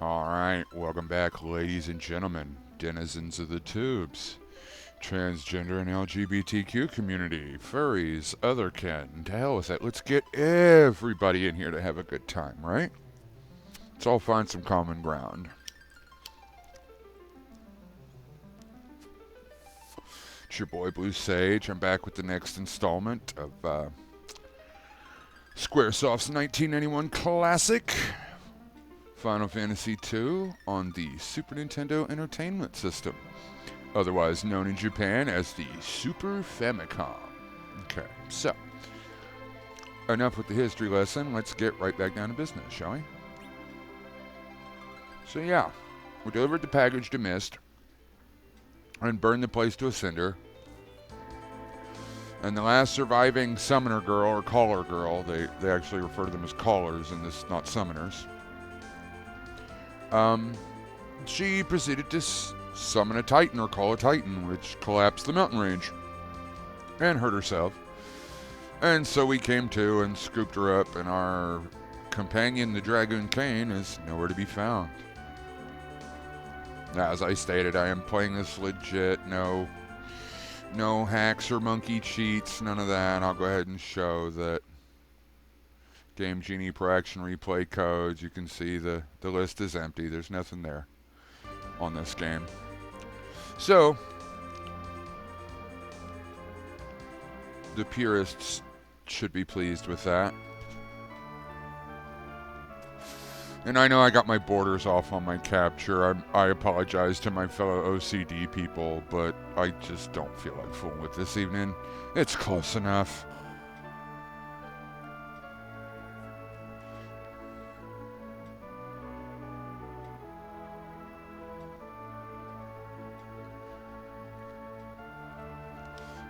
Alright, welcome back, ladies and gentlemen, denizens of the tubes, transgender and LGBTQ community, furries, otherkin. To hell with that. Let's get everybody in here to have a good time, right? Let's all find some common ground. It's your boy Blue Sage. I'm back with the next installment of Squaresoft's 1991 classic, Final Fantasy II, on the Super Nintendo Entertainment System, otherwise known in Japan as the Super Famicom. Okay, so, enough with the history lesson. Let's get right back down to business, shall we? So yeah, we delivered the package to Mist and burned the place to a cinder. And the last surviving summoner girl, or caller girl, they actually refer to them as callers in this, not summoners. She proceeded to summon a titan, or call a titan, which collapsed the mountain range and hurt herself. And so we came to and scooped her up, and our companion, the Dragoon Kane, is nowhere to be found. As I stated, I am playing this legit, no hacks or monkey cheats, none of that. I'll go ahead and show that Game Genie Pro Action Replay codes. You can see the list is empty. There's nothing there on this game. So, the purists should be pleased with that. And I know I got my borders off on my capture. I apologize to my fellow OCD people, but I just don't feel like fooling with this evening. It's close enough.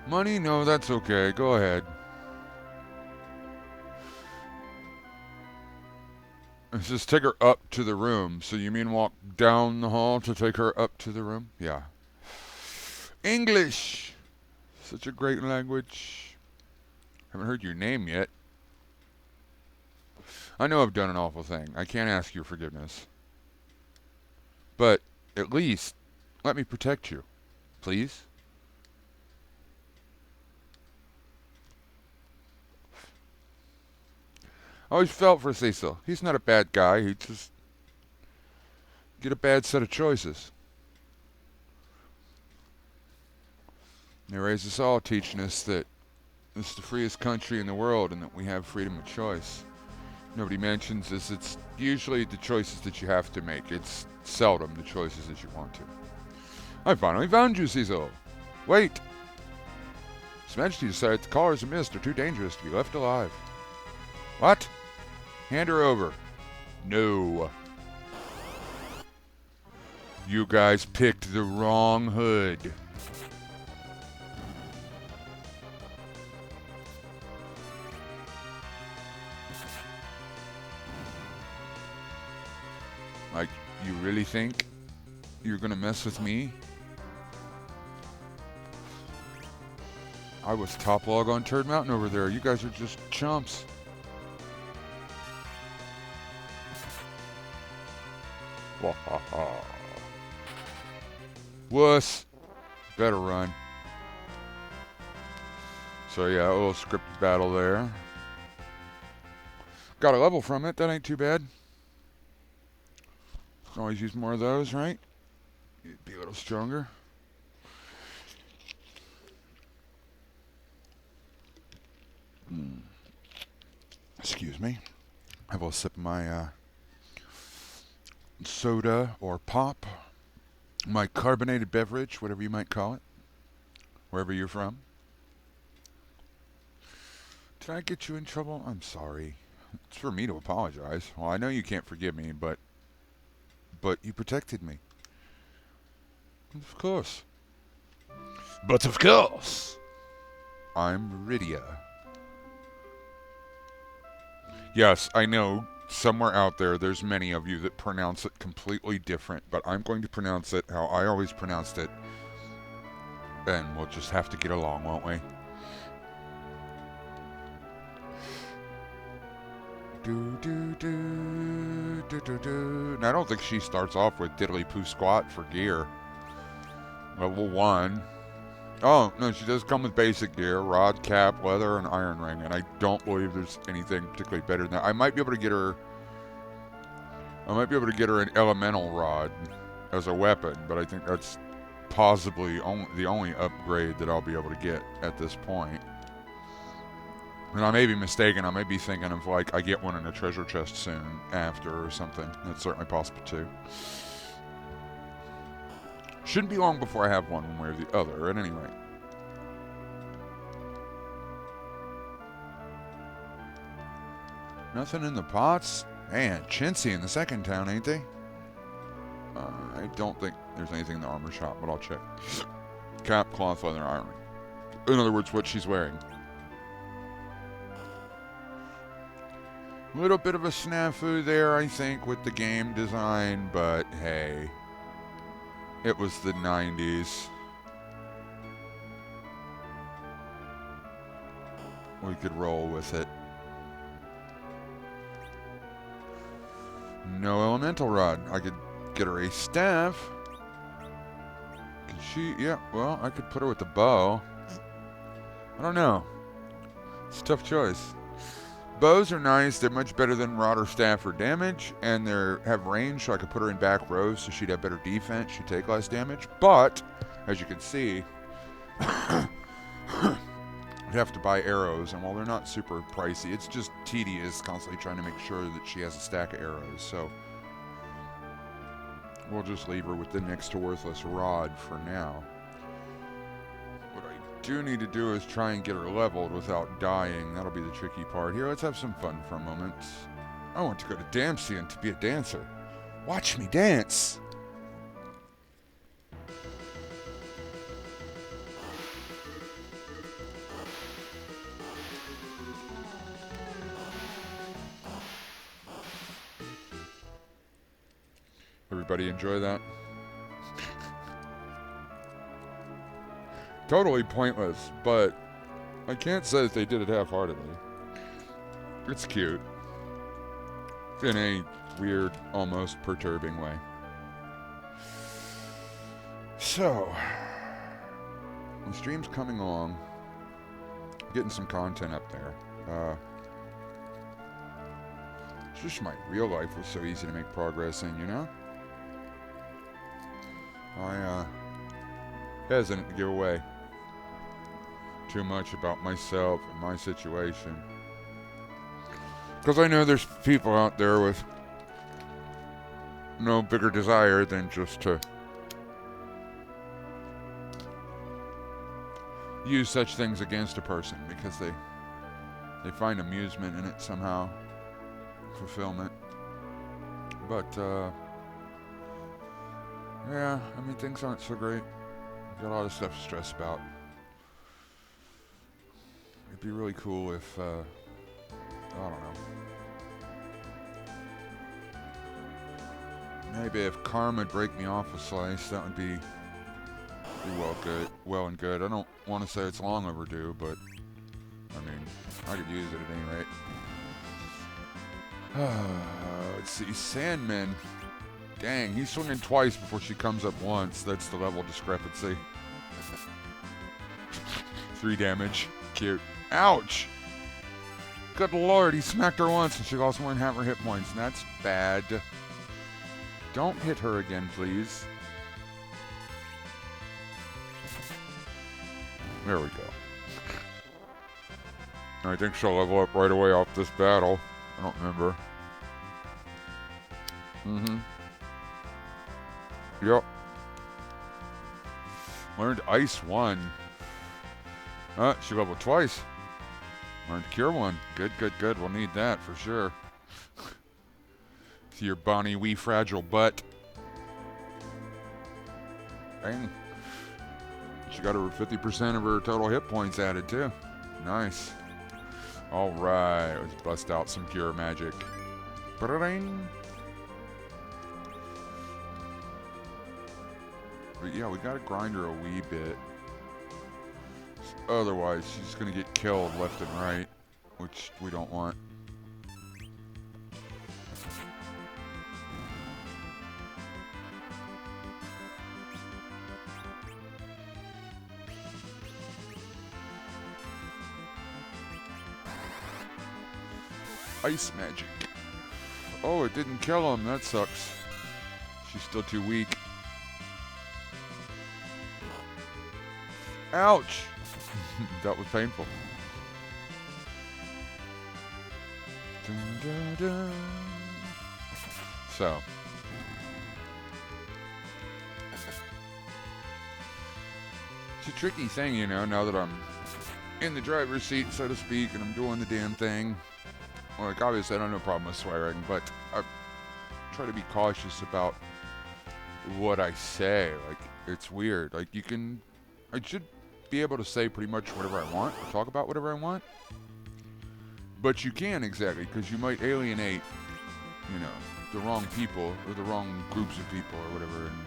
Money? No, that's okay. Go ahead. Let's just take her up to the room. So you mean walk down the hall to take her up to the room? Yeah. English! Such a great language. Haven't heard your name yet. I know I've done an awful thing. I can't ask your forgiveness. But at least let me protect you. Please? I always felt for Cecil. He's not a bad guy. He just get a bad set of choices. They raised us all teaching us that this is the freest country in the world and that we have freedom of choice. Nobody mentions this. It's usually the choices that you have to make. It's seldom the choices that you want to. I finally found you, Cecil. Wait. His Majesty decided the callers of Mist are too dangerous to be left alive. What? Hand her over. No. You guys picked the wrong hood. Like, you really think you're gonna mess with me? I was top log on Turd Mountain over there. You guys are just chumps. Wuss. Better run. So yeah, a little scripted battle there. Got a level from it. That ain't too bad. Can always use more of those, right? You'd be a little stronger. Excuse me. Have a little sip of my soda or pop. My carbonated beverage, whatever you might call it. Wherever you're from. Did I get you in trouble? I'm sorry. It's for me to apologize. Well, I know you can't forgive me, but you protected me. Of course. But of course. I'm Rydia. Yes, I know somewhere out there's many of you that pronounce it completely different, but I'm going to pronounce it how I always pronounced it. And we'll just have to get along, won't we? Do, do, do, do, do, do. And I don't think she starts off with diddly poo squat for gear. Level 1. Oh, no, she does come with basic gear. Rod, cap, leather, and iron ring. And I don't believe there's anything particularly better than that. I might be able to get her an elemental rod as a weapon, but I think that's possibly the only upgrade that I'll be able to get at this point. And I may be mistaken. I may be thinking of, like, I get one in a treasure chest soon after or something. That's certainly possible, too. Shouldn't be long before I have one way or the other, at any rate. Nothing in the pots? Man, chintzy in the second town, ain't they? I don't think there's anything in the armor shop, but I'll check. Cap, cloth, leather, iron. In other words, what she's wearing. A little bit of a snafu there, I think, with the game design, but hey, it was the 90s. We could roll with it. No elemental rod. I could get her a staff. Could she? Yeah, well, I could put her with the bow. I don't know. It's a tough choice. Bows are nice. They're much better than rod or staff for damage, and they have range, so I could put her in back rows so she'd have better defense. She'd take less damage. But, as you can see, I'd have to buy arrows, and while they're not super pricey, it's just tedious constantly trying to make sure that she has a stack of arrows. So we'll just leave her with the next to worthless rod for now. What I do need to do is try and get her leveled without dying. That'll be the tricky part. Here, let's have some fun for a moment. I want to go to Dempsey and to be a dancer. Watch me dance! Everybody enjoy that? Totally pointless, but I can't say that they did it half-heartedly. It's cute. In a weird, almost perturbing way. So, the stream's coming along. Getting some content up there. It's just my real life was so easy to make progress in, you know? I hesitant to give away too much about myself and my situation. Because I know there's people out there with no bigger desire than just to use such things against a person because they find amusement in it somehow, fulfillment. But yeah, I mean, things aren't so great. Got a lot of stuff to stress about. It'd be really cool if, I don't know. Maybe if karma'd break me off a slice, that would be well and good. I don't want to say it's long overdue, but, I mean, I could use it at any rate. Let's see, Sandman. Dang, he's swinging twice before she comes up once. That's the level discrepancy. 3 damage. Cute. Ouch! Good lord, he smacked her once and she lost more than half her hit points. And that's bad. Don't hit her again, please. There we go. I think she'll level up right away off this battle. I don't remember. Yep. Learned Ice 1. She leveled twice. Learned Cure 1. Good, good, good. We'll need that for sure. To your bonny wee fragile butt. Dang. She got over 50% of her total hit points added too. Nice. Alright, let's bust out some Cure magic. Ba-da-ding. But yeah, we gotta grind her a wee bit. Otherwise, she's gonna get killed left and right, which we don't want. ice magic. Oh, it didn't kill him. That sucks. She's still too weak. Ouch! That was painful. Dun, dun, dun. So. It's a tricky thing, you know, now that I'm in the driver's seat, so to speak, and I'm doing the damn thing. Like, obviously, I don't have no problem with swearing, but I try to be cautious about what I say. Like, it's weird. Like, I should be able to say pretty much whatever I want, or talk about whatever I want. But you can't exactly, because you might alienate, you know, the wrong people, or the wrong groups of people, or whatever. And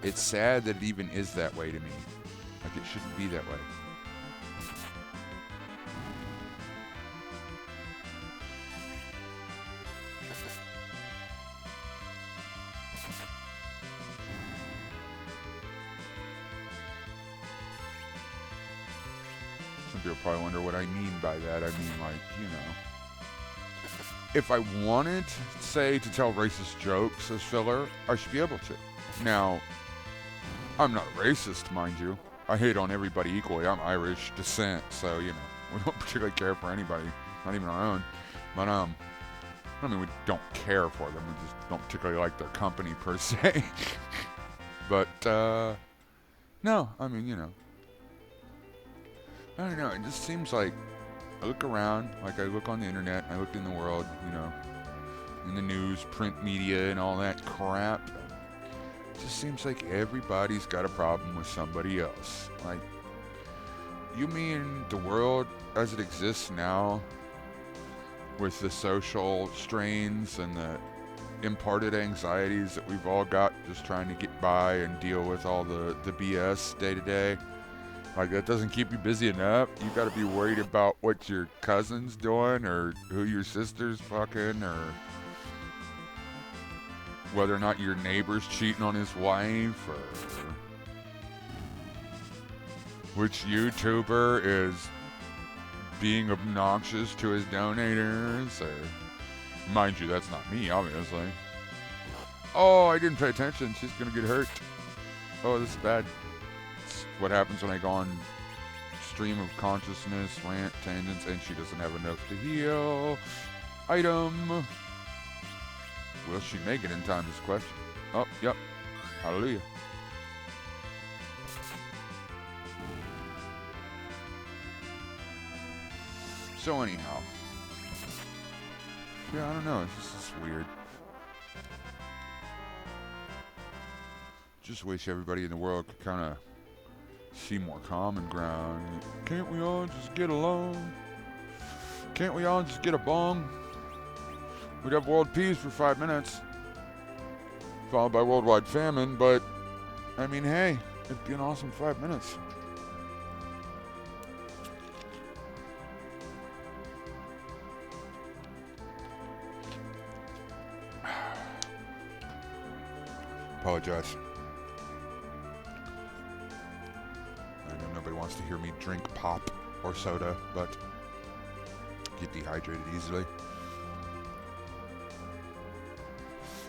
it's sad that it even is that way to me. Like, it shouldn't be that way. Some people probably wonder what I mean by that. I mean, like, you know, if I wanted, say, to tell racist jokes as filler, I should be able to. Now, I'm not a racist, mind you. I hate on everybody equally. I'm Irish descent, so, you know, we don't particularly care for anybody, not even our own. But, I mean, we don't care for them. We just don't particularly like their company, per se. But, no, I mean, you know. I don't know, it just seems like I look around, like I look on the internet, I look in the world, you know, in the news, print media, and all that crap. It just seems like everybody's got a problem with somebody else. Like, you mean the world as it exists now, with the social strains and the imparted anxieties that we've all got just trying to get by and deal with all the BS day to day? Like, that doesn't keep you busy enough. You gotta be worried about what your cousin's doing, or who your sister's fucking, or whether or not your neighbor's cheating on his wife, or which YouTuber is being obnoxious to his donators, or... Mind you, that's not me, obviously. Oh, I didn't pay attention. She's gonna get hurt. Oh, this is bad. What happens when I go on stream of consciousness, rant, tangents, and she doesn't have enough to heal. Item. Will she make it in time is the question. Oh, yep. Hallelujah. So anyhow. Yeah, I don't know. It's just weird. Just wish everybody in the world could kind of see more common ground. Can't we all just get along? Can't we all just get a bong? We'd have world peace for 5 minutes, followed by worldwide famine, but, I mean, hey, it'd be an awesome 5 minutes. Apologize. Wants to hear me drink pop or soda, but get dehydrated easily.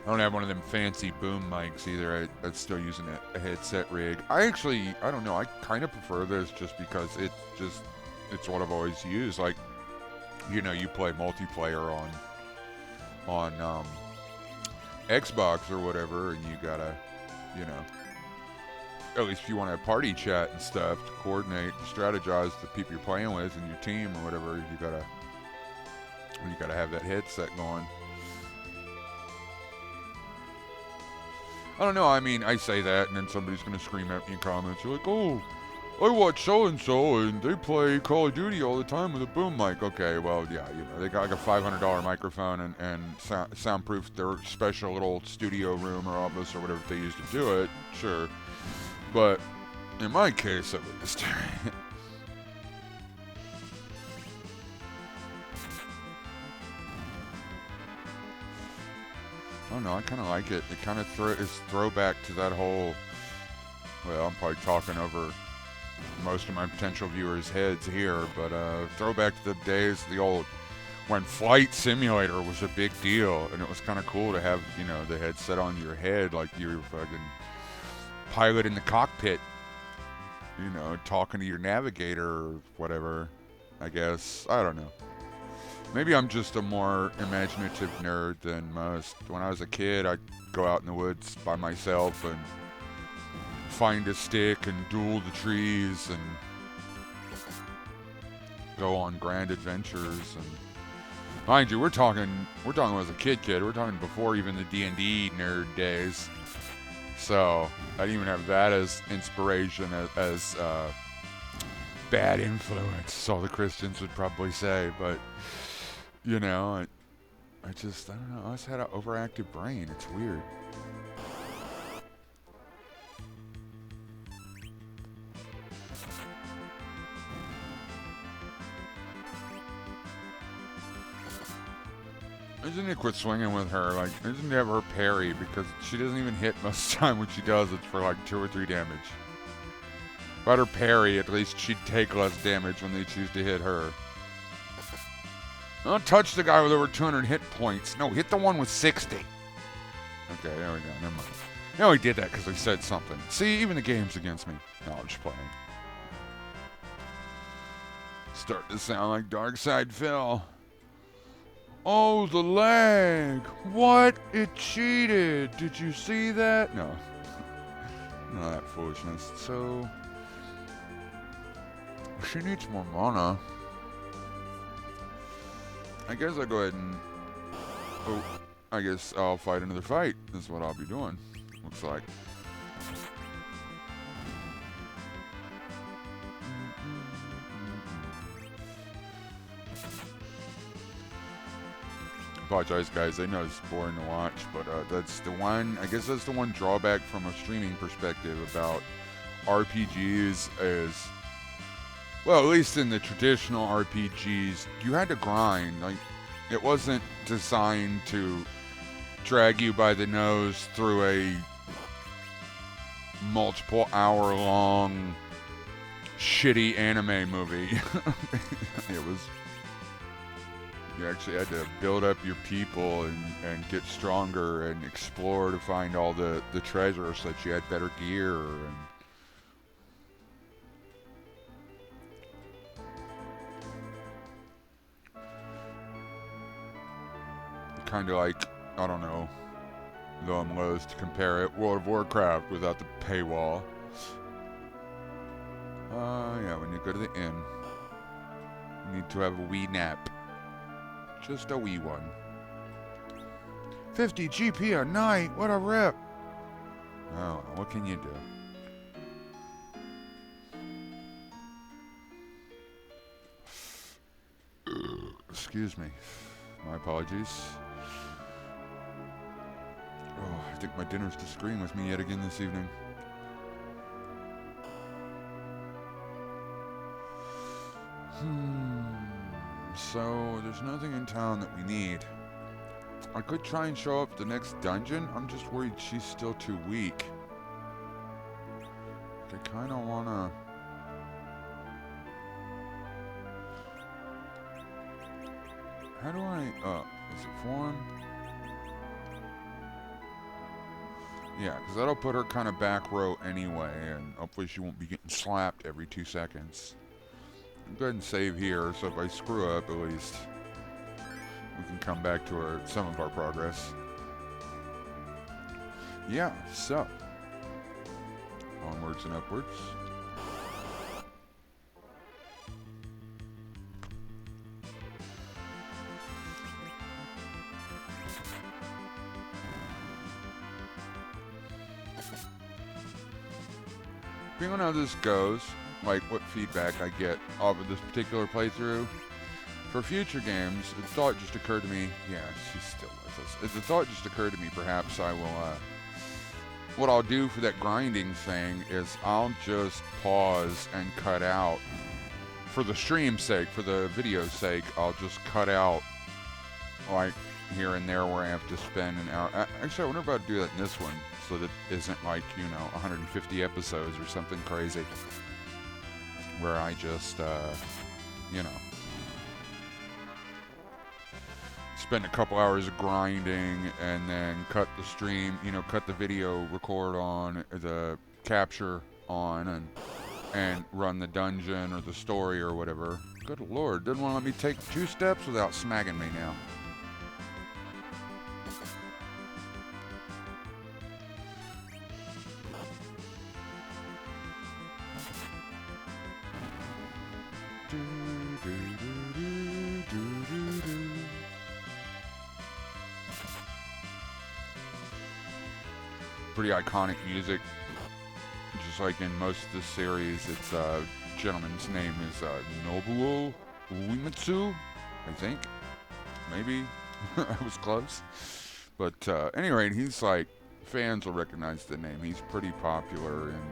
I don't have one of them fancy boom mics either. I'm still using a headset rig. I don't know, I kind of prefer this just because it's what I've always used. Like, you know, you play multiplayer on Xbox or whatever, and you gotta, you know, at least if you want to have party chat and stuff to coordinate and strategize the people you're playing with and your team or whatever, you gotta have that headset going. I don't know, I mean, I say that and then somebody's gonna scream at me in comments. You're like, oh, I watch so-and-so and they play Call of Duty all the time with a boom mic. Okay, well, yeah, you know, they got like a $500 microphone and soundproof their special little studio room or office or whatever they use to do it, sure. But in my case, at least, I don't know, I kind of like it. It kind of is throwback to that whole, well, I'm probably talking over most of my potential viewers' heads here, but throwback to the days, the old when Flight Simulator was a big deal, and it was kind of cool to have, you know, the headset on your head like you were fucking pilot in the cockpit, you know, talking to your navigator or whatever, I guess. I don't know. Maybe I'm just a more imaginative nerd than most. When I was a kid, I'd go out in the woods by myself and find a stick and duel the trees and go on grand adventures. And mind you, we're talking when I was a kid. We're talking before even the D&D nerd days. So I didn't even have that as inspiration, as bad influence, all the Christians would probably say. But you know, I don't know. I always had an overactive brain. It's weird. I just need to quit swinging with her. Like, I just need to have her parry, because she doesn't even hit most of the time. When she does, it's for like 2 or 3 damage. If I had her parry, at least she'd take less damage when they choose to hit her. Don't touch the guy with over 200 hit points. No, hit the one with 60. Okay, there we go. Never mind. I only did that because I said something. See, even the game's against me. No, I'm just playing. Starting to sound like Dark Side Phil. Oh, the lag. What? It cheated. Did you see that? No. None of that foolishness. So, she needs more mana. I guess I'll go ahead and... Oh, I guess I'll fight another fight. That's what I'll be doing. Looks like. Apologize, guys. I know it's boring to watch, but that's the one... I guess that's the one drawback from a streaming perspective about RPGs is... Well, at least in the traditional RPGs, you had to grind. Like, it wasn't designed to drag you by the nose through a multiple hour-long shitty anime movie. It was... You actually had to build up your people and get stronger and explore to find all the treasures so that you had better gear and... Kind of like, I don't know, though I'm loath to compare it, World of Warcraft without the paywall. Yeah, when you go to the inn, you need to have a wee nap. Just a wee one. 50 GP a night, what a rip! Oh, what can you do? Excuse me. My apologies. Oh, I think my dinner's disagreeing with me yet again this evening. So, there's nothing in town that we need. I could try and show up at the next dungeon. I'm just worried she's still too weak. I kind of want to... How do I... is it form? Yeah, because that'll put her kind of back row anyway, and hopefully she won't be getting slapped every 2 seconds. I'll go ahead and save here, so if I screw up, at least we can come back to some of our progress. Yeah, so onwards and upwards. Depending on how this goes, like what feedback I get off of this particular playthrough, for future games, a thought just occurred to me. Yeah, she's still with us. The thought just occurred to me. Perhaps I will. What I'll do for that grinding thing is I'll just pause and cut out, for the stream's sake, for the video's sake. I'll just cut out like here and there where I have to spend an hour. Actually, I wonder if I'd do that in this one, so that it isn't like, 150 episodes or something crazy, where I just, spend a couple hours grinding and then cut the stream, cut the video record on, the capture on, and run the dungeon or the story or whatever. Good lord, didn't want to let me take 2 steps without smacking me now. Pretty iconic music. Just like in most of the series, it's gentleman's name is Nobuo Uematsu, I think. Maybe. I was close. But any rate, he's like, fans will recognize the name. He's pretty popular in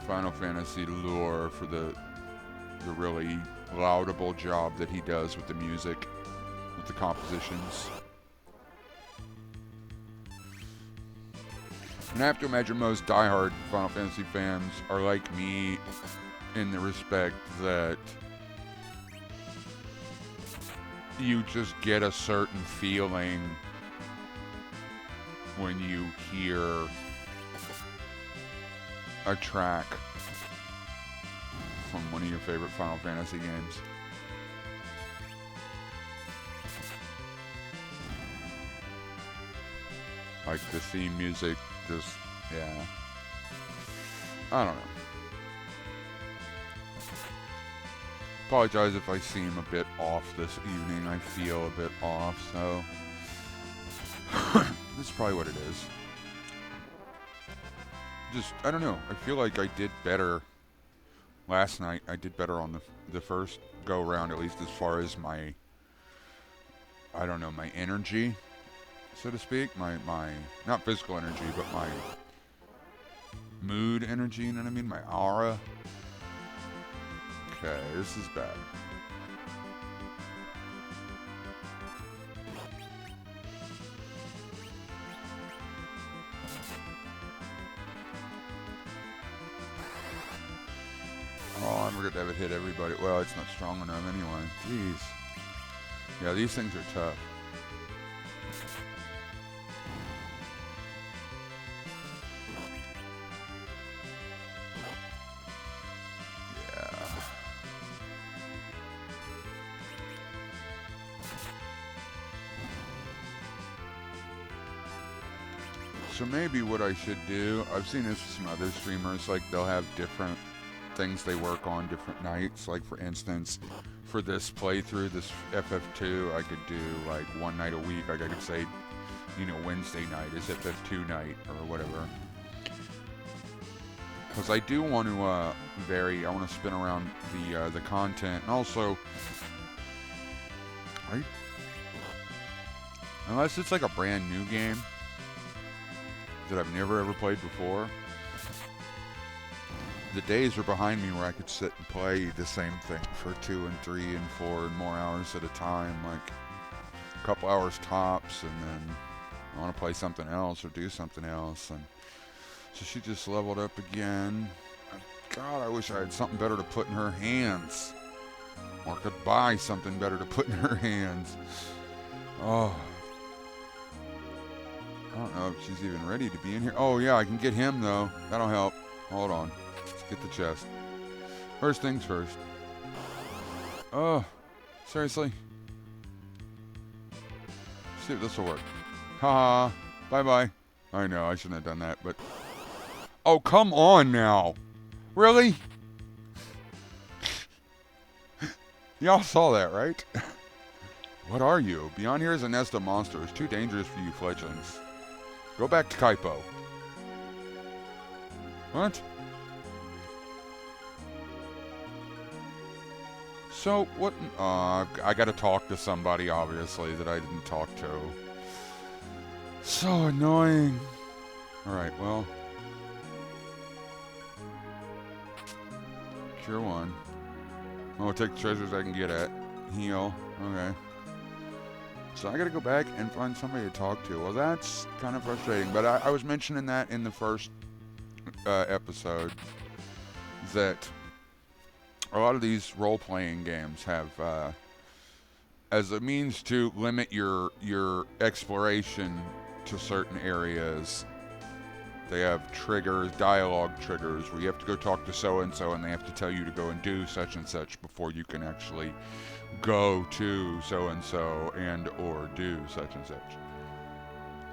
Final Fantasy lore for the really laudable job that he does with the music, with the compositions. And I have to imagine most diehard Final Fantasy fans are like me in the respect that you just get a certain feeling when you hear a track from one of your favorite Final Fantasy games. Like the theme music, just, yeah. I don't know. Apologize if I seem a bit off this evening. I feel a bit off, so this is probably what it is. Just, I don't know. I feel like I did better last night. I did better on the first go round, at least as far as my, I don't know, my energy, so to speak. My not physical energy, but my mood energy, you know what I mean? My aura. Okay, this is bad. Oh, I'm gonna have it hit everybody. Well, it's not strong enough anyway. Jeez. Yeah, these things are tough. So maybe what I should do, I've seen this with some other streamers, like they'll have different things they work on different nights. Like for instance, for this playthrough, this FF2, I could do like one night a week. Like I could say, Wednesday night is FF2 night or whatever. Because I do want to vary. I want to spin around the content, and also, unless it's like a brand new game that I've never ever played before, the days are behind me where I could sit and play the same thing for 2 and 3 and 4 and more hours at a time, like a couple hours tops, and then I want to play something else or do something else. And so she just leveled up again. God, I wish I had something better to put in her hands, or could buy something better to put in her hands. Oh, I don't know if she's even ready to be in here. Oh yeah, I can get him though. That'll help. Hold on. Let's get the chest. First things first. Oh, seriously? See if this will work. Haha. Bye-bye. I know, I shouldn't have done that, but... Oh, come on now. Really? Y'all saw that, right? What are you? Beyond here is a nest of monsters. Too dangerous for you fledglings. Go back to Kaipo. What? So, what? I gotta talk to somebody, obviously, that I didn't talk to. So annoying. Alright, well. Cure 1. I'll take the treasures I can get at. Heal. Okay. So I gotta go back and find somebody to talk to. Well, that's kind of frustrating. But I was mentioning that in the first episode, that a lot of these role-playing games have as a means to limit your exploration to certain areas. They have triggers, dialogue triggers, where you have to go talk to so-and-so and they have to tell you to go and do such and such before you can actually go to so-and-so and or do such and such.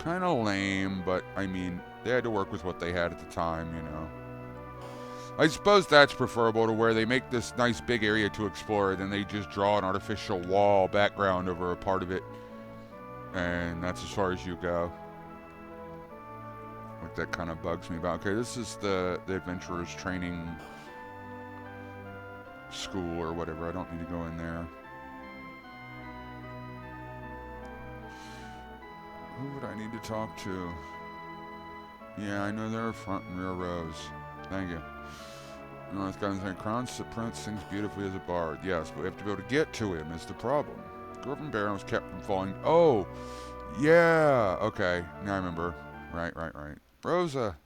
Kind of lame, but I mean, they had to work with what they had at the time, you know. I suppose that's preferable to where they make this nice big area to explore, then they just draw an artificial wall background over a part of it, and that's as far as you go. Like, that kind of bugs me about. Okay, this is the adventurer's training school or whatever. I don't need to go in there. Who would I need to talk to? Yeah, I know there are front and rear rows. Thank you. North Guy saying, Crowns the Prince sings beautifully as a bard. Yes, but we have to be able to get to him is the problem. Dwarven Baron was kept from falling. Oh, yeah. Okay, now I remember. Right. Rosa.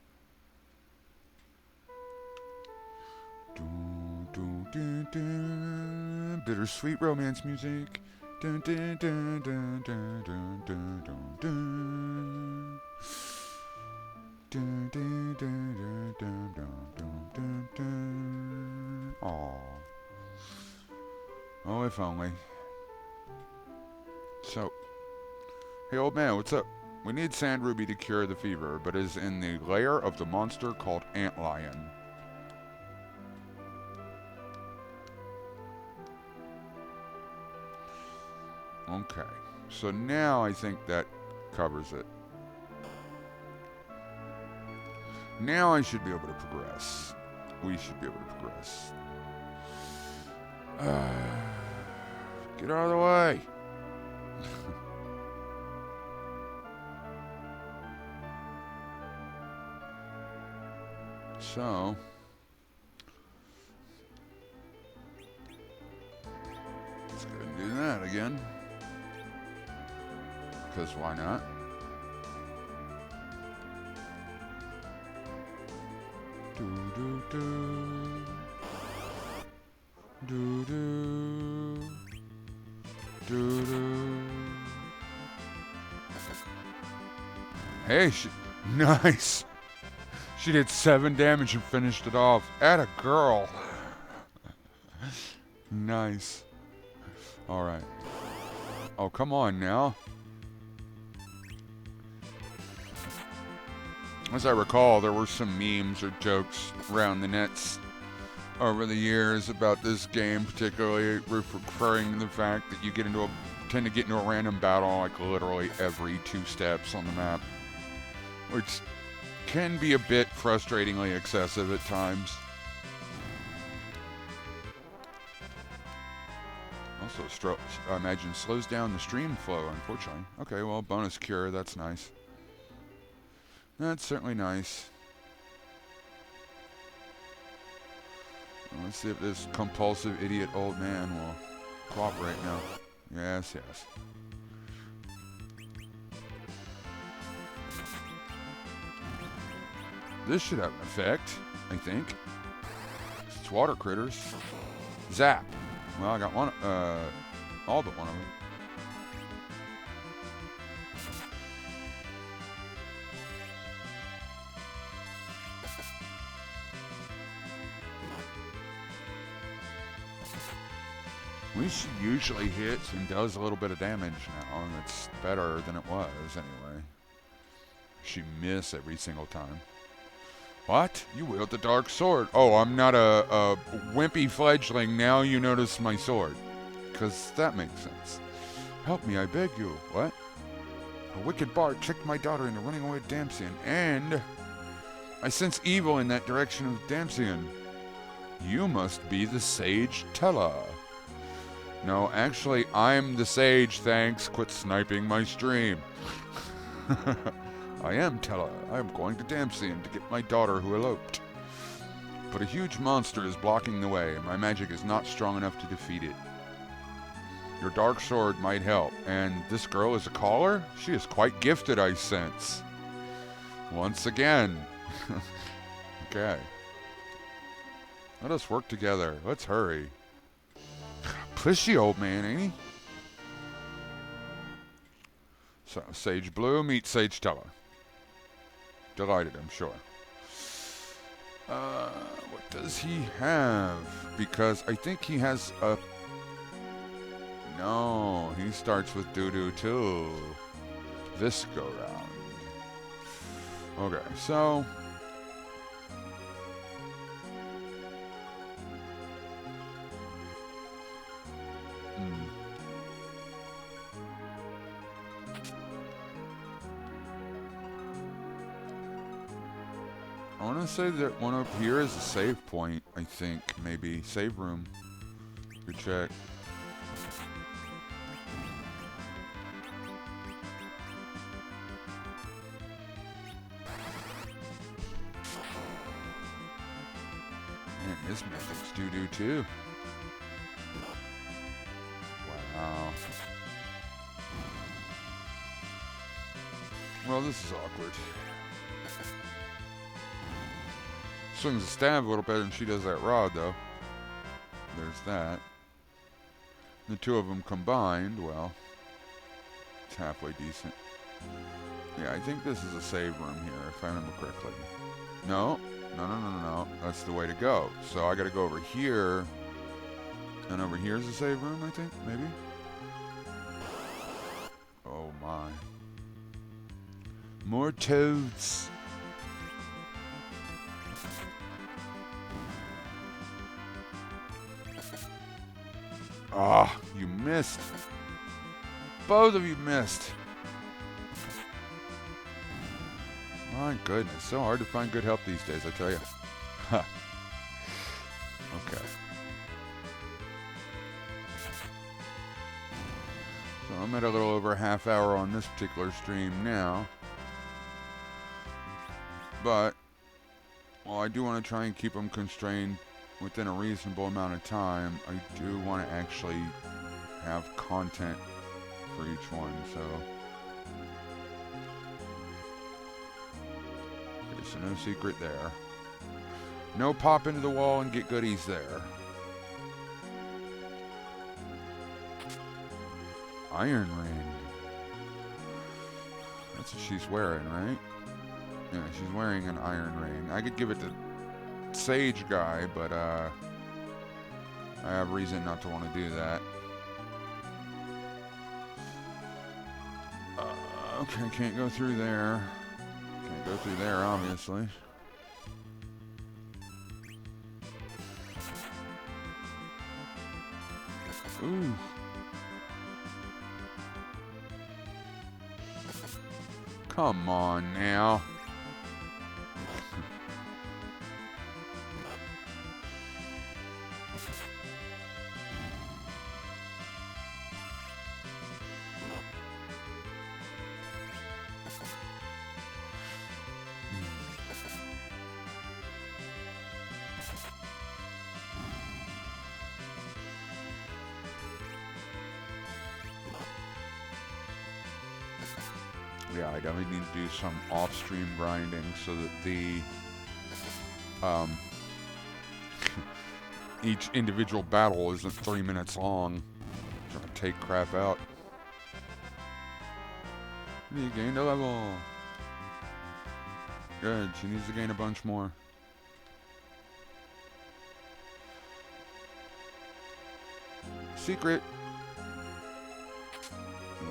Dun, dun, dun, dun. Bittersweet romance music. Dun, dun, dun, dun, dun, dun, dun, dun, dun. Dun, dun, dun, dun, dun, dun, dun, dun. Aww. Oh, if only. So, hey old man, what's up? We need Sand Ruby to cure the fever, but it is in the lair of the monster called Antlion. Okay, so now I think that covers it. Now I should be able to progress. We should be able to progress. Get out of the way! So, let's go ahead and do that again. Because why not? Do do do. Do do. Do do. Hey, nice. She did 7 damage and finished it off. Atta girl. Nice. Alright. Oh, come on now. As I recall, there were some memes or jokes around the nets over the years about this game, particularly referring to the fact that you tend to get into a random battle like literally every 2 steps on the map, which can be a bit frustratingly excessive at times. Also, I imagine slows down the stream flow, unfortunately. Okay, well, bonus cure, that's nice. That's certainly nice. Let's see if this compulsive idiot old man will cooperate now. Yes, yes. This should have an effect, I think. It's water critters. Zap. Well, I got one, all but one of them. At least she usually hits and does a little bit of damage now, and it's better than it was anyway. She miss every single time. What? You wield the dark sword. Oh, I'm not a wimpy fledgling. Now you notice my sword. Because that makes sense. Help me, I beg you. What? A wicked bard tricked my daughter into running away with Damsian, and I sense evil in that direction of Damsian. You must be the sage Tella. No, actually, I'm the sage, thanks. Quit sniping my stream. I am Tella. I am going to Damsian to get my daughter who eloped. But a huge monster is blocking the way, and my magic is not strong enough to defeat it. Your dark sword might help. And this girl is a caller? She is quite gifted, I sense. Once again. Okay. Let us work together. Let's hurry. Pushy old man, ain't he? So, Sage Blue meets Sage Teller. Delighted, I'm sure. What does he have? Because I think he has a... No, he starts with doo-doo too. This go round. Okay, so... I want to say that one up here is a save point, I think. Maybe. Save room. Good check. Man, this method's doo-doo too. Wow. Well, this is awkward. Swings a stab a little better than she does that rod, though. There's that. The two of them combined, well, it's halfway decent. Yeah, I think this is a save room here, if I remember correctly. No. No. That's the way to go. So I gotta go over here. And over here's a save room, I think, maybe? Oh my. More toads. Ah, you missed. Both of you missed. My goodness, so hard to find good help these days, I tell you. Huh. Okay. So I'm at a little over a half hour on this particular stream now. But, while I do want to try and keep them constrained within a reasonable amount of time, I do want to actually have content for each one, so... Okay, so no secret there. No pop into the wall and get goodies there. Iron ring. That's what she's wearing, right? Yeah, she's wearing an iron ring. I could give it to Sage guy, but I have reason not to want to do that. Okay, can't go through there. Can't go through there, obviously. Ooh. Come on now. Yeah, I definitely need to do some off-stream grinding so that the each individual battle isn't 3 minutes long. Trying to take crap out. You gained a level. Good, she needs to gain a bunch more. Secret.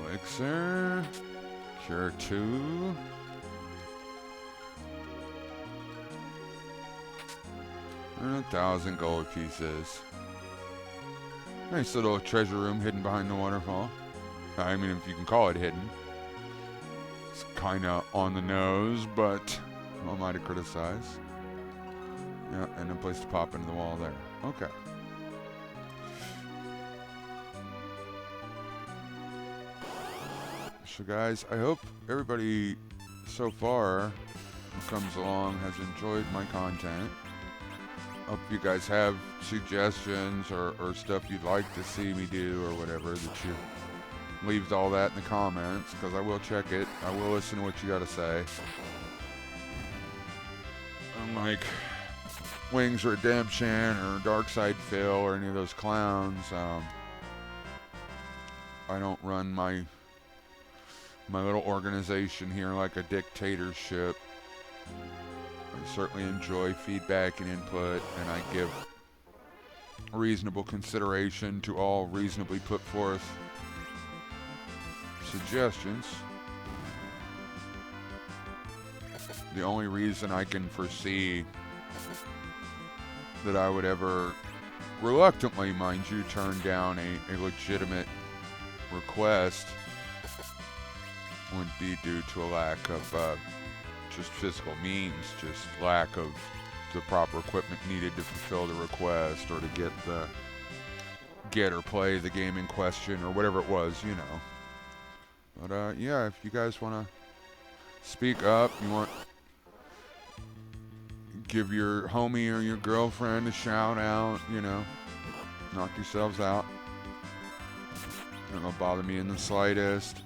Elixir. Cure 2. And 1,000 gold pieces. Nice little treasure room hidden behind the waterfall. I mean, if you can call it hidden. It's kinda on the nose, but who am I to criticize? Yeah, and a place to pop into the wall there. Okay. So guys, I hope everybody so far who comes along has enjoyed my content. Hope you guys have suggestions or stuff you'd like to see me do or whatever, that you leave all that in the comments, because I will check it. I will listen to what you got to say. Unlike Wings Redemption or Darkside Phil or any of those clowns, I don't run my my little organization here like a dictatorship. I certainly enjoy feedback and input, and I give reasonable consideration to all reasonably put forth suggestions. The only reason I can foresee that I would ever, reluctantly, mind you, turn down a legitimate request would be due to a lack of just physical means, just lack of the proper equipment needed to fulfill the request or to get or play the game in question or whatever it was, you know. But yeah, if you guys want to speak up, you want give your homie or your girlfriend a shout out, you know, knock yourselves out. Not gonna bother me in the slightest.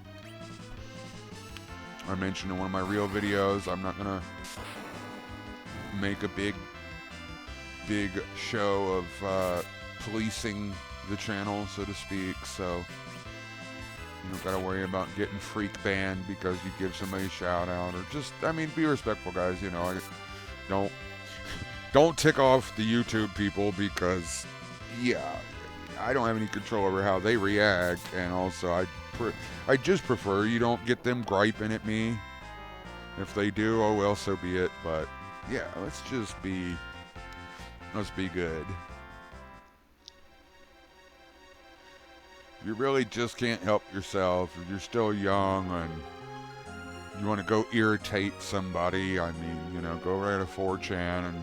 I mentioned in one of my real videos, I'm not gonna make a big show of policing the channel, so to speak, so you don't gotta worry about getting freak banned because you give somebody a shout out, or just, I mean, be respectful, guys, you know. Don't tick off the YouTube people because, yeah, I don't have any control over how they react, and also I just prefer you don't get them griping at me. If they do, oh well, so be it. But yeah, let's be good. If you really just can't help yourself, if you're still young and you want to go irritate somebody, I mean, you know, go right to 4chan and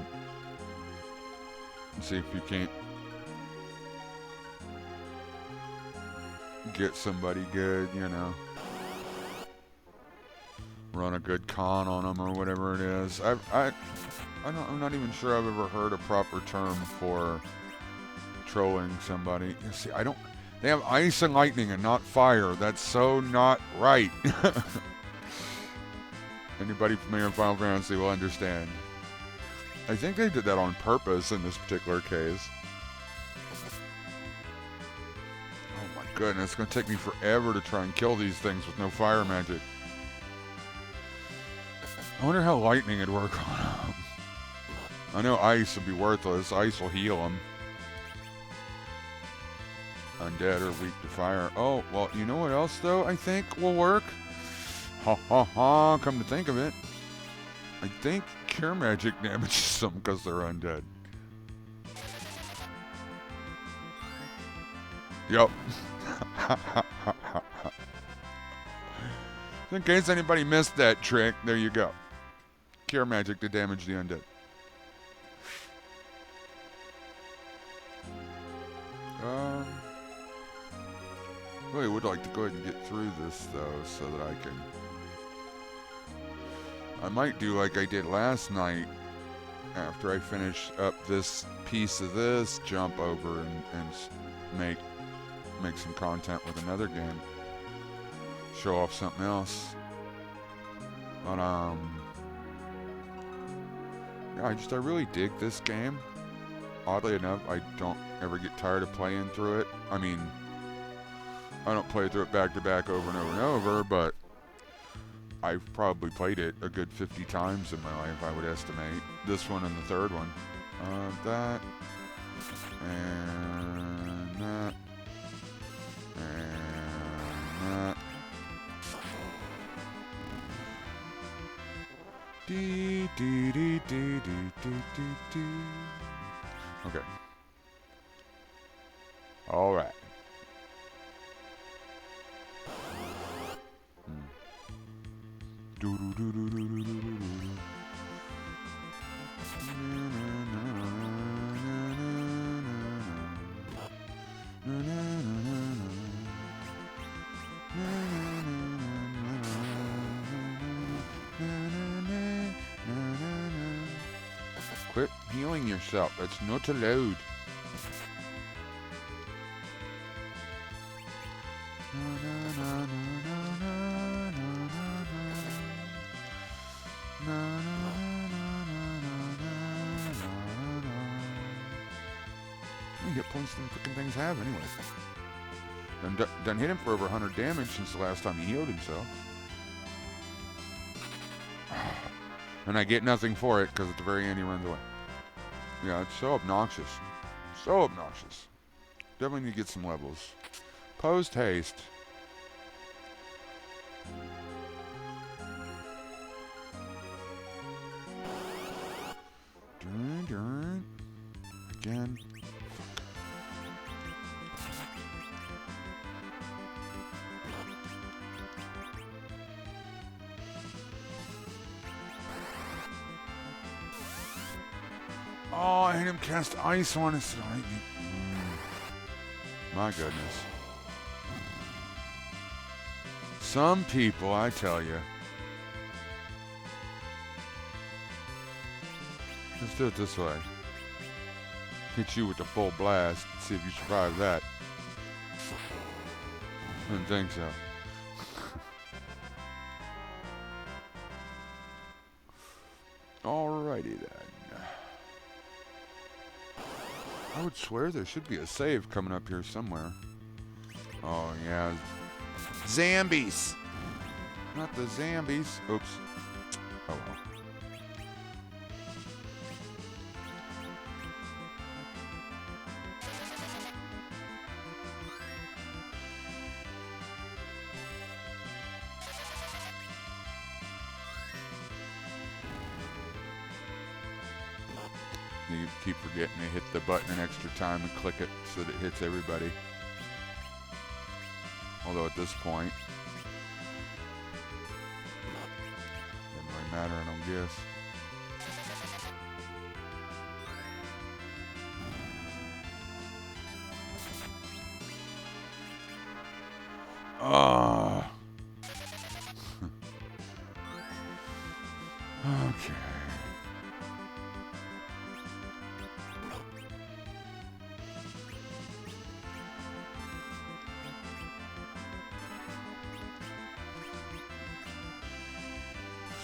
see if you can't get somebody good, you know. Run a good con on them or whatever it is. I'm not even sure I've ever heard a proper term for trolling somebody. You see, they have ice and lightning and not fire. That's so not right. Anybody familiar with Final Fantasy will understand. I think they did that on purpose in this particular case. Oh my goodness, it's going to take me forever to try and kill these things with no fire magic. I wonder how lightning would work on them. I know ice would be worthless. Ice will heal them. Undead or weak to fire. Oh, well, you know what else, though, I think will work? Ha ha ha, come to think of it. I think cure magic damages them because they're undead. Yep. In case anybody missed that trick, there you go. Cure magic to damage the undead. Really would like to go ahead and get through this, though, so that I might do like I did last night. After I finish up this piece of this, jump over and make some content with another game. Show off something else. But yeah, I really dig this game. Oddly enough, I don't ever get tired of playing through it. I mean, I don't play through it back to back over and over and over, but I've probably played it a good 50 times in my life, I would estimate. This one and the third one. That. And that. And that. Dee dee dee dee dee dee dee. Okay. All right. Do do do do do do do do. Quit healing yourself. That's not allowed. How many hit points do the freaking things have anyway? Done hit him for over 100 damage since the last time he healed himself. And I get nothing for it because at the very end he runs away. Yeah, it's so obnoxious. So obnoxious. Definitely need to get some levels. Post haste. Dun, dun. Again. Oh, I hit him cast ice on his lightning. My goodness. Some people, I tell you. Let's do it this way. Hit you with the full blast. See if you survive that. I didn't think so. Alrighty then. I would swear there should be a save coming up here somewhere. Oh yeah. Zambies! Not the Zambies. Oops. Oh well. You keep forgetting to hit the button an extra time and click it so that it hits everybody. Although at this point, doesn't really matter, I don't guess. Ah. Okay.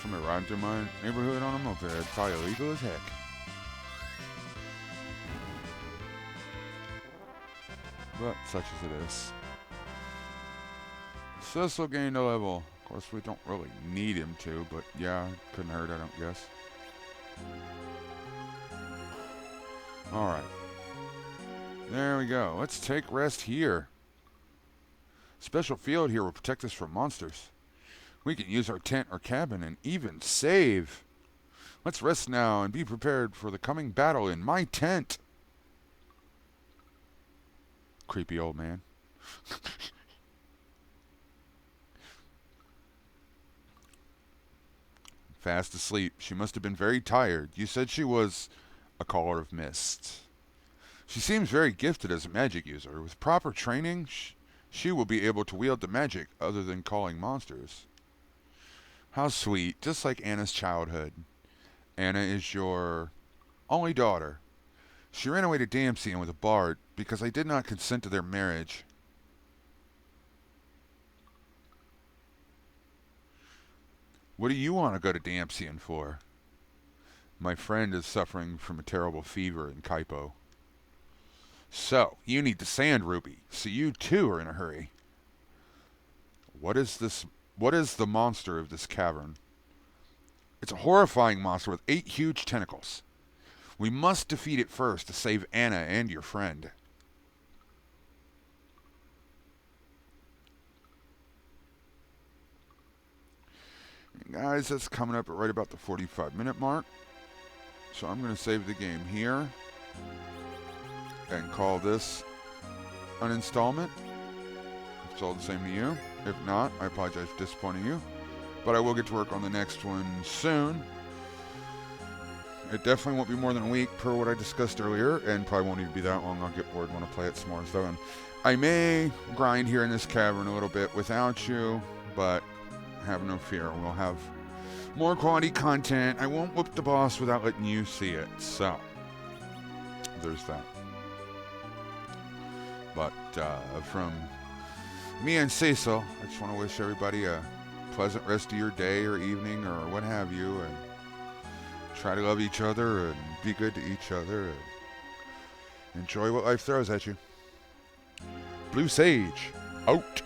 Somebody riding through my neighborhood on a moped. Probably illegal as heck. But such as it is. Cecil gained a level. Of course, we don't really need him to, but yeah, couldn't hurt, I don't guess. Alright. There we go. Let's take rest here. Special field here will protect us from monsters. We can use our tent or cabin and even save. Let's rest now and be prepared for the coming battle in my tent. Creepy old man. Fast asleep. She must have been very tired. You said she was a caller of mist. She seems very gifted as a magic user. With proper training, she will be able to wield the magic other than calling monsters. How sweet, just like Anna's childhood. Anna is your only daughter. She ran away to Damsian with a bard because I did not consent to their marriage. What do you want to go to Damsian for? My friend is suffering from a terrible fever in Kaipo. So, you need the sand ruby, so you too are in a hurry. What is this? What is the monster of this cavern? It's a horrifying monster with 8 huge tentacles. We must defeat it first to save Anna and your friend. Guys, that's coming up at right about the 45-minute mark. So I'm going to save the game here and call this an installment. If it's all the same to you. If not, I apologize for disappointing you. But I will get to work on the next one soon. It definitely won't be more than a week per what I discussed earlier, and probably won't even be that long. I'll get bored and want to play it some more. So I may grind here in this cavern a little bit without you, but have no fear. We'll have more quality content. I won't whoop the boss without letting you see it. So there's that. But from me and Cecil, I just want to wish everybody a pleasant rest of your day or evening or what have you, and try to love each other and be good to each other and enjoy what life throws at you. Blue Sage, out.